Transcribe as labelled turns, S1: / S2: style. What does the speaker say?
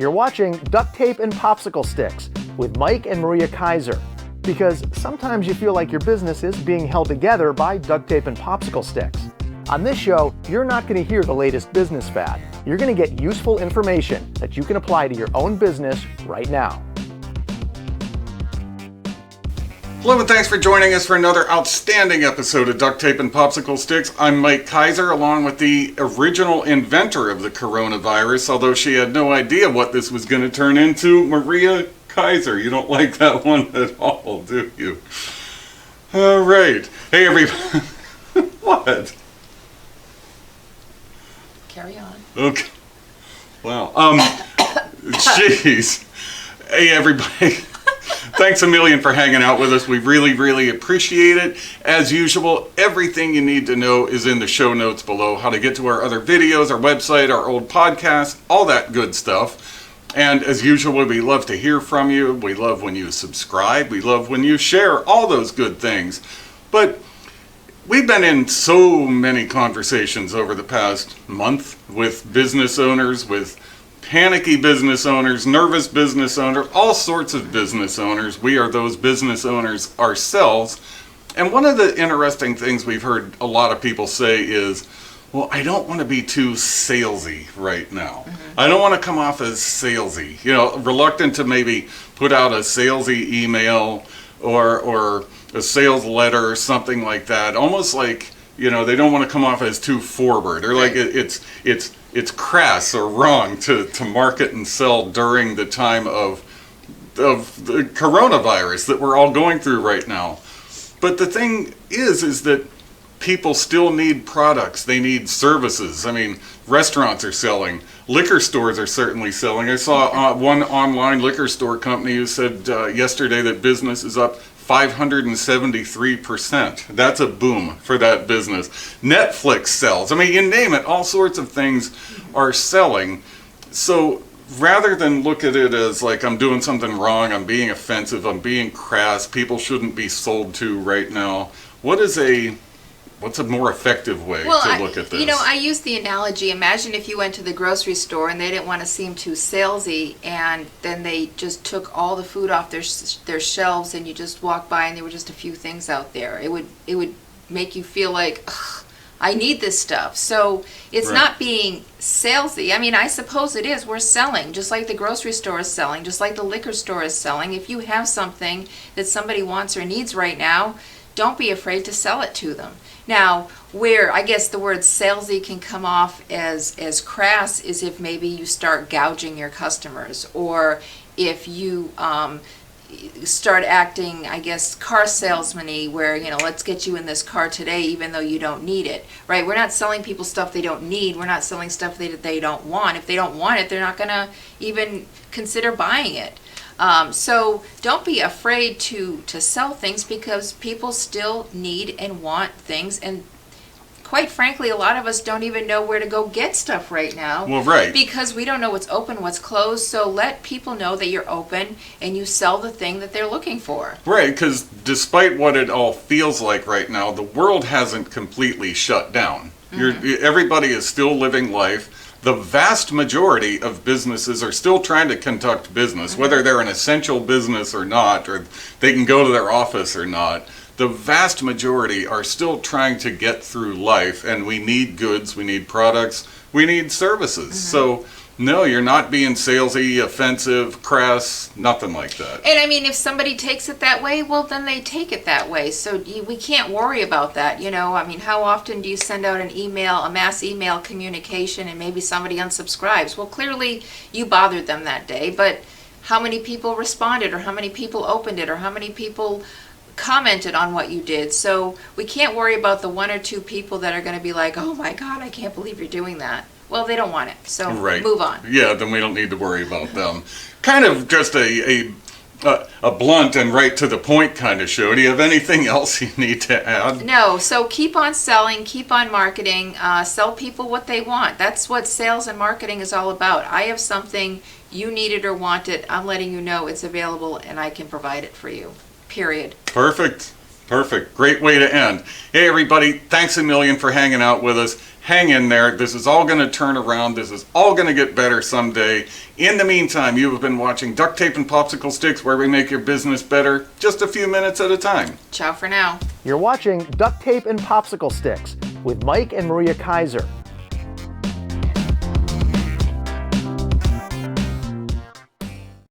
S1: You're watching Duct Tape and Popsicle Sticks with Mike and Maria Keiser. Because sometimes you feel like your business is being held together by duct tape and popsicle sticks. On this show, you're not going to hear the latest business fad. You're going to get useful information that you can apply to your own business right now.
S2: Hello and thanks for joining us for another outstanding episode of Duct Tape and Popsicle Sticks. I'm Mike Keiser, along with the original inventor of the coronavirus, although she had no idea what this was going to turn into, Maria Keiser. You don't like that one at all, do you? All right. Hey, everybody. What?
S3: Carry on.
S2: Okay. Wow. Jeez. Hey, everybody. Thanks a million for hanging out with us. We really, really appreciate it. As usual, everything you need to know is in the show notes below. How to get to our other videos, our website, our old podcast, all that good stuff. And as usual, we love to hear from you. We love when you subscribe. We love when you share all those good things. But we've been in so many conversations over the past month with business owners, with panicky business owners, nervous business owners, all sorts of business owners. We are those business owners ourselves. And one of the interesting things we've heard a lot of people say is, well, I don't want to be too salesy right now. I don't want to come off as salesy, reluctant to maybe put out a salesy email or a sales letter or something like that. Almost like, they don't want to come off as too forward, or like it's crass or wrong to market and sell during the time of the coronavirus that we're all going through right now. But the thing is that people still need products. They need services. I mean, restaurants are selling. Liquor stores are certainly selling. I saw one online liquor store company who said yesterday that business is up 573%. That's a boom for that business. Netflix sells. I mean, you name it, all sorts of things are selling. So rather than look at it as like I'm doing something wrong, I'm being offensive, I'm being crass, people shouldn't be sold to right now, what's a more effective way to look at this?
S3: I use the analogy, imagine if you went to the grocery store and they didn't want to seem too salesy, and then they just took all the food off their shelves, and you just walked by and there were just a few things out there. It would make you feel like, ugh, I need this stuff. So it's not being salesy. I mean, I suppose it is. We're selling, just like the grocery store is selling, just like the liquor store is selling. If you have something that somebody wants or needs right now, don't be afraid to sell it to them. Now, where I guess the word salesy can come off as crass is if maybe you start gouging your customers, or if you start acting, I guess, car salesman-y, where, let's get you in this car today even though you don't need it, right? We're not selling people stuff they don't need. We're not selling stuff that they don't want. If they don't want it, they're not going to even consider buying it. So don't be afraid to sell things, because people still need and want things, and quite frankly, a lot of us don't even know where to go get stuff right now.
S2: Well, right.
S3: Because we don't know what's open, what's closed. So let people know that you're open and you sell the thing that they're looking for.
S2: Right, because despite what it all feels like right now, the world hasn't completely shut down. Everybody is still living life. The vast majority of businesses are still trying to conduct business, whether they're an essential business or not, or they can go to their office or not. The vast majority are still trying to get through life, and we need goods, we need products, we need services. So no, you're not being salesy, offensive, crass, nothing like that.
S3: And I mean, if somebody takes it that way, well, then they take it that way. So we can't worry about that. I mean, how often do you send out an email, a mass email communication, and maybe somebody unsubscribes? Well, clearly you bothered them that day, but how many people responded, or how many people opened it, or how many people commented on what you did? So we can't worry about the one or two people that are going to be like, oh my God, I can't believe you're doing that. Well, they don't want it, so move on.
S2: Yeah, then we don't need to worry about them. Kind of just a blunt and right to the point kind of show. Do you have anything else you need to add?
S3: No, so keep on selling, keep on marketing, sell people what they want. That's what sales and marketing is all about. I have something, you need it or want it, I'm letting you know it's available and I can provide it for you. Period.
S2: Perfect. Perfect. Great way to end. Hey, everybody, thanks a million for hanging out with us. Hang in there. This is all going to turn around. This is all going to get better someday. In the meantime, you have been watching Duct Tape and Popsicle Sticks, where we make your business better just a few minutes at a time.
S3: Ciao for now.
S1: You're watching Duct Tape and Popsicle Sticks with Mike and Maria Keiser.